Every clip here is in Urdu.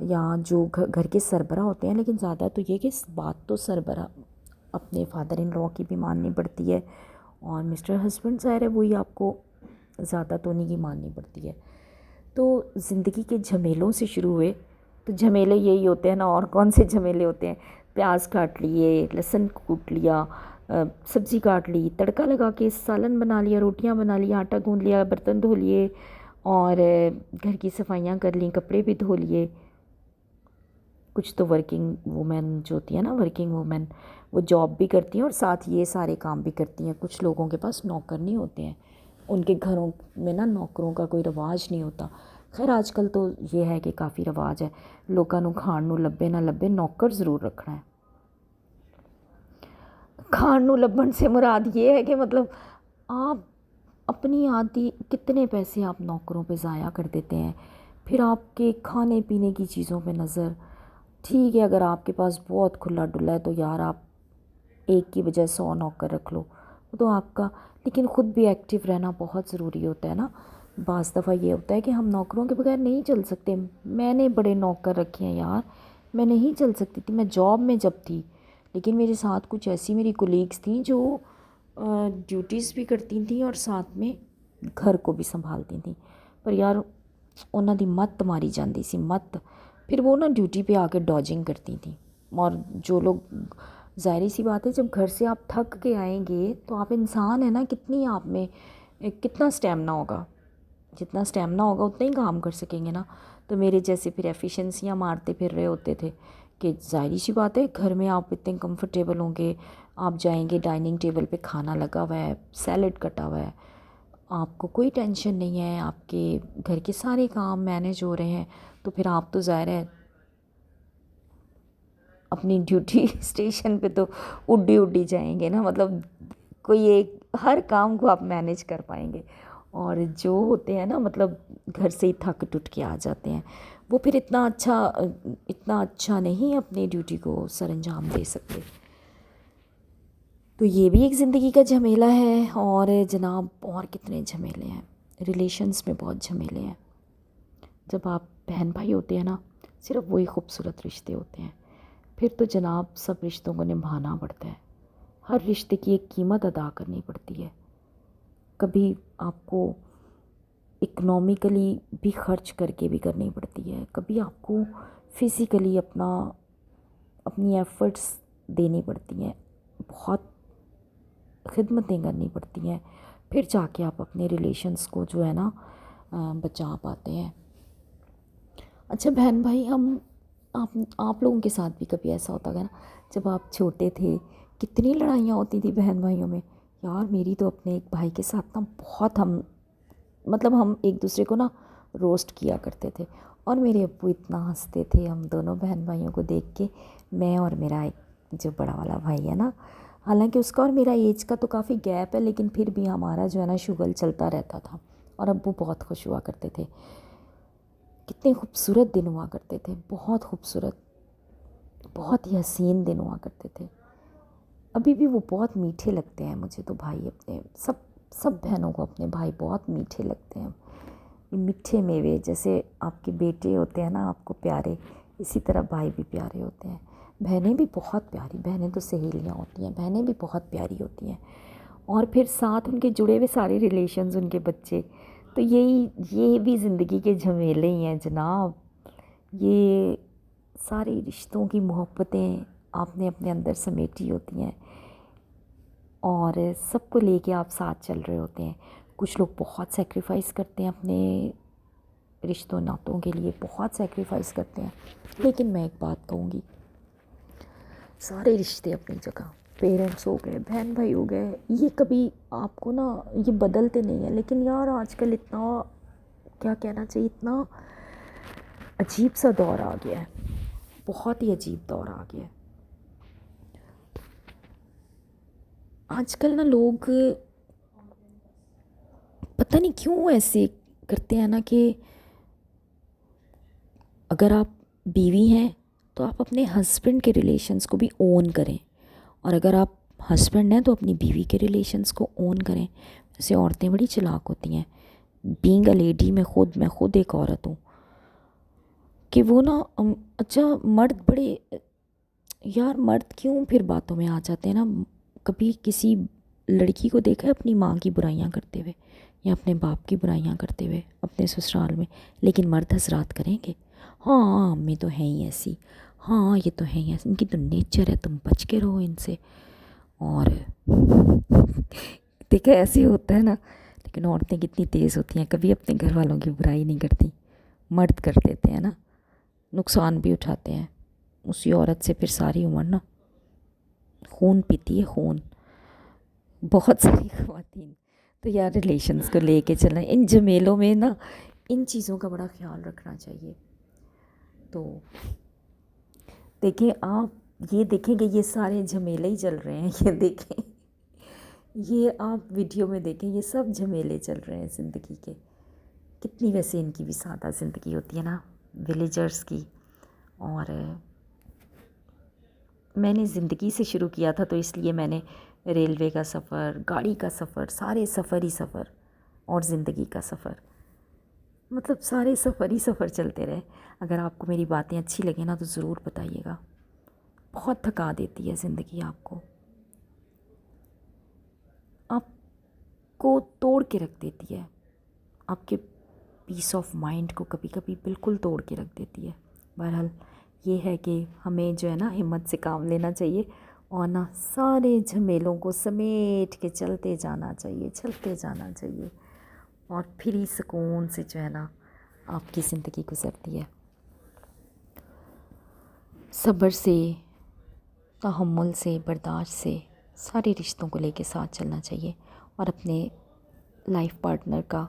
یا جو گھر کے سربراہ ہوتے ہیں، لیکن زیادہ تو یہ کہ بات تو سربراہ اپنے فادر ان لا کی بھی ماننی پڑتی ہے، اور مسٹر ہسبینڈ ظاہر ہے وہی آپ کو زیادہ تو نہیں کی ماننی پڑتی ہے۔ تو زندگی کے جھمیلوں سے شروع ہوئے، تو جھمیلے یہی ہوتے ہیں نا، اور کون سے جھمیلے ہوتے ہیں؟ پیاز کاٹ لیے، لہسن کوٹ لیا، سبزی کاٹ لی، تڑکا لگا کے سالن بنا لیا، روٹیاں بنا لی، آٹا گوندھ لیا، برتن دھو لیے، اور گھر کی صفائیاں کر لیں، کپڑے بھی دھو لیے۔ کچھ تو ورکنگ وومن جو ہوتی ہیں نا، ورکنگ وومن، وہ جاب بھی کرتی ہیں اور ساتھ یہ سارے کام بھی کرتی ہیں۔ کچھ لوگوں کے پاس نوکر نہیں ہوتے ہیں، ان کے گھروں میں نا نوکروں کا کوئی رواج نہیں ہوتا۔ خیر آج کل تو یہ ہے کہ کافی رواج ہے، لوگوں نو کھان نو لبے نہ لبے نوکر ضرور رکھنا ہے۔ کھان نو لبن سے مراد یہ ہے کہ مطلب آپ اپنی آدھی کتنے پیسے آپ نوکروں پہ ضائع کر دیتے ہیں، پھر آپ کے کھانے پینے کی چیزوں پہ نظر۔ ٹھیک ہے اگر آپ کے پاس بہت کھلا ڈلا ہے تو یار آپ ایک کی بجائے 100 نوکر رکھ لو، وہ تو آپ کا، لیکن خود بھی ایکٹیو رہنا بہت ضروری ہوتا ہے نا۔ بعض دفعہ یہ ہوتا ہے کہ ہم نوکروں کے بغیر نہیں چل سکتے۔ میں نے بڑے نوکر رکھے ہیں یار، میں نہیں چل سکتی تھی، میں جاب میں جب تھی، لیکن میرے ساتھ کچھ ایسی میری کولیگس تھیں جو ڈیوٹیز بھی کرتی تھیں اور ساتھ میں گھر کو بھی سنبھالتی تھیں، پر یار انہاں دی مت ماری جاندی سی مت، پھر وہ نا ڈیوٹی پہ آ کے ڈاجنگ کرتی تھیں۔ اور جو لوگ، ظاہری سی بات ہے جب گھر سے آپ تھک کے آئیں گے تو آپ انسان ہیں نا، کتنی آپ میں کتنا اسٹیمنا ہوگا، جتنا اسٹیمنا ہوگا اتنا ہی کام کر سکیں گے نا۔ تو میرے جیسے پھر ایفیشنسیاں مارتے پھر رہے ہوتے تھے کہ ظاہری سی بات ہے گھر میں آپ اتنے کمفرٹیبل ہوں گے، آپ جائیں گے ڈائننگ ٹیبل پہ کھانا لگا ہوا ہے، سیلڈ کٹا ہوا ہے، آپ کو کوئی ٹینشن نہیں ہے، آپ کے گھر کے سارے کام مینیج ہو رہے ہیں، تو پھر آپ تو ظاہر ہے اپنی ڈیوٹی اسٹیشن پہ تو اڈی اڈی جائیں گے نا، مطلب کوئی ایک ہر کام کو آپ مینیج کر پائیں گے۔ اور جو ہوتے ہیں نا مطلب گھر سے ہی تھک ٹوٹ کے آ جاتے ہیں، وہ پھر اتنا اچھا نہیں اپنی ڈیوٹی کو سر انجام دے سکتے۔ تو یہ بھی ایک زندگی کا جھمیلا ہے۔ اور جناب اور کتنے جھمیلے ہیں، ریلیشنز میں بہت جھمیلے ہیں۔ جب آپ بہن بھائی ہوتے ہیں نا، صرف وہی خوبصورت رشتے ہوتے ہیں، پھر تو جناب سب رشتوں کو نبھانا پڑتا ہے، ہر رشتے کی ایک قیمت ادا کرنی پڑتی ہے۔ کبھی آپ کو اکنومیکلی بھی خرچ کر کے بھی کرنی پڑتی ہے، کبھی آپ کو فزیکلی اپنی ایفرٹس دینی پڑتی ہیں، بہت خدمتیں کرنی پڑتی ہیں، پھر جا کے آپ اپنے ریلیشنز کو جو ہے نا بچا پاتے ہیں۔ اچھا بہن بھائی، آپ لوگوں کے ساتھ بھی کبھی ایسا ہوتا ہے نا، جب آپ چھوٹے تھے کتنی لڑائیاں ہوتی تھی بہن بھائیوں میں؟ یار میری تو اپنے ایک بھائی کے ساتھ نا بہت ہم ایک دوسرے کو نا روسٹ کیا کرتے تھے، اور میرے ابو اتنا ہنستے تھے ہم دونوں بہن بھائیوں کو دیکھ کے، میں اور میرا ایک جو بڑا والا بھائی ہے نا، حالانکہ اس کا اور میرا ایج کا تو کافی گیپ ہے، لیکن پھر بھی ہمارا جو ہے نا شغل چلتا رہتا تھا، اور ابو بہت خوش ہوا کرتے تھے۔ کتنے خوبصورت دن ہوا کرتے تھے، بہت خوبصورت، بہت ہی حسین دن ہوا کرتے تھے۔ ابھی بھی وہ بہت میٹھے لگتے ہیں مجھے تو بھائی، اپنے سب بہنوں کو اپنے بھائی بہت میٹھے لگتے ہیں۔ یہ میٹھے میوے جیسے آپ کے بیٹے ہوتے ہیں نا آپ کو پیارے، اسی طرح بھائی بھی پیارے ہوتے ہیں۔ بہنیں بھی بہت پیاری، بہنیں تو سہیلیاں ہوتی ہیں، بہنیں بھی بہت پیاری ہوتی ہیں، اور پھر ساتھ ان کے جڑے ہوئے سارے ریلیشنز، ان کے بچے، تو یہ بھی زندگی کے جھمیلے ہی ہیں جناب۔ یہ ساری رشتوں کی محبتیں آپ نے اپنے اندر سمیٹی ہوتی ہیں، اور سب کو لے کے آپ ساتھ چل رہے ہوتے ہیں۔ کچھ لوگ بہت سیکریفائس کرتے ہیں اپنے رشتوں ناتوں کے لیے، بہت سیکریفائس کرتے ہیں، لیکن میں ایک بات کہوں گی، سارے رشتے اپنی جگہ، پیرنٹس ہو گئے، بہن بھائی ہو گئے، یہ کبھی آپ کو نا یہ بدلتے نہیں ہیں، لیکن یار آج کل اتنا کیا کہنا چاہیے، اتنا عجیب سا دور آ گیا ہے، بہت ہی عجیب دور آ گیا ہے۔ آج کل نا لوگ پتہ نہیں کیوں ایسے کرتے ہیں نا کہ اگر آپ بیوی ہیں تو آپ اپنے ہسبینڈ کے ریلیشنز کو بھی اون کریں، اور اگر آپ ہسبینڈ ہیں تو اپنی بیوی کے ریلیشنز کو اون کریں۔ ویسے عورتیں بڑی چلاک ہوتی ہیں، بینگ اے لیڈی میں خود ایک عورت ہوں، کہ وہ نا اچھا مرد بڑے یار مرد کیوں پھر باتوں میں آ جاتے ہیں نا. کبھی کسی لڑکی کو دیکھا ہے اپنی ماں کی برائیاں کرتے ہوئے یا اپنے باپ کی برائیاں کرتے ہوئے اپنے سسرال میں؟ لیکن مرد حضرات کریں گے ہاں امی تو ہیں ہی ایسی, ہاں یہ تو ہیں ہی ایسی, ان کی تو نیچر ہے, تم بچ کے رہو ان سے. اور دیکھا ایسے ہوتا ہے نا. لیکن عورتیں کتنی تیز ہوتی ہیں, کبھی اپنے گھر والوں کی برائی نہیں کرتی, مرد کر دیتے ہیں نا, نقصان بھی اٹھاتے ہیں. اسی عورت سے پھر ساری عمر نا خون پیتی ہے, خون. بہت ساری خواتین تو یار ریلیشنز کو لے کے چلنا, ان جھمیلوں میں نا ان چیزوں کا بڑا خیال رکھنا چاہیے. تو دیکھیں آپ یہ دیکھیں کہ یہ سارے جھمیلے ہی چل رہے ہیں, یہ دیکھیں یہ آپ ویڈیو میں دیکھیں یہ سب جھمیلے چل رہے ہیں زندگی کے. کتنی ویسے ان کی بھی سادہ زندگی ہوتی ہے نا ولیجرز کی. اور میں نے زندگی سے شروع کیا تھا تو اس لیے میں نے ریلوے کا سفر, گاڑی کا سفر, سارے سفر ہی سفر, اور زندگی کا سفر, مطلب سارے سفر ہی سفر چلتے رہے. اگر آپ کو میری باتیں اچھی لگیں نا تو ضرور بتائیے گا. بہت تھکا دیتی ہے زندگی آپ کو توڑ کے رکھ دیتی ہے, آپ کے پیس آف مائنڈ کو کبھی کبھی بالکل توڑ کے رکھ دیتی ہے. بہرحال یہ ہے کہ ہمیں جو ہے نا ہمت سے کام لینا چاہیے اور نا سارے جھمیلوں کو سمیٹ کے چلتے جانا چاہیے, اور پھر ہی سکون سے جو ہے نا آپ کی زندگی گزرتی ہے. صبر سے, تحمل سے, برداشت سے سارے رشتوں کو لے کے ساتھ چلنا چاہیے. اور اپنے لائف پارٹنر کا,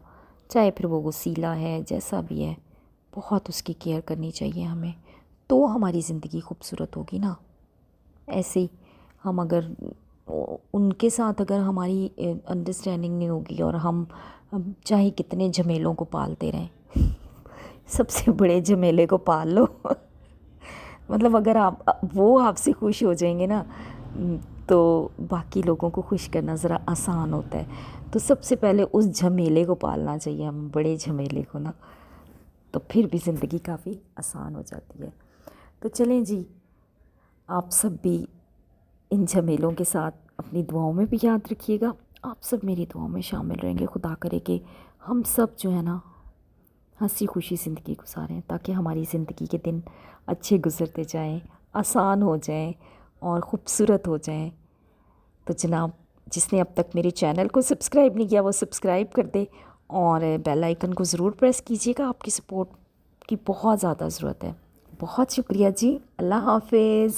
چاہے پھر وہ وسیلہ ہے جیسا بھی ہے, بہت اس کی کیئر کرنی چاہیے ہمیں, تو ہماری زندگی خوبصورت ہوگی نا. ایسے ہی ہم اگر ان کے ساتھ اگر ہماری انڈرسٹینڈنگ نہیں ہوگی اور ہم چاہے کتنے جھمیلوں کو پالتے رہیں, سب سے بڑے جھمیلے کو پال لو مطلب اگر وہ آپ سے خوش ہو جائیں گے نا تو باقی لوگوں کو خوش کرنا ذرا آسان ہوتا ہے. تو سب سے پہلے اس جھمیلے کو پالنا چاہیے ہم, بڑے جھمیلے کو نا, تو پھر بھی زندگی کافی آسان ہو جاتی ہے. تو چلیں جی, آپ سب بھی ان جھمیلوں کے ساتھ اپنی دعاؤں میں بھی یاد رکھیے گا. آپ سب میری دعاؤں میں شامل رہیں گے. خدا کرے کہ ہم سب جو ہے نا ہنسی خوشی زندگی گزاریں, تاکہ ہماری زندگی کے دن اچھے گزرتے جائیں, آسان ہو جائیں اور خوبصورت ہو جائیں. تو جناب جس نے اب تک میرے چینل کو سبسکرائب نہیں کیا وہ سبسکرائب کر دے, اور بیل آئیکن کو ضرور پریس کیجیے گا. آپ کی سپورٹ کی بہت زیادہ ضرورت ہے. بہت شکریہ جی, اللہ حافظ.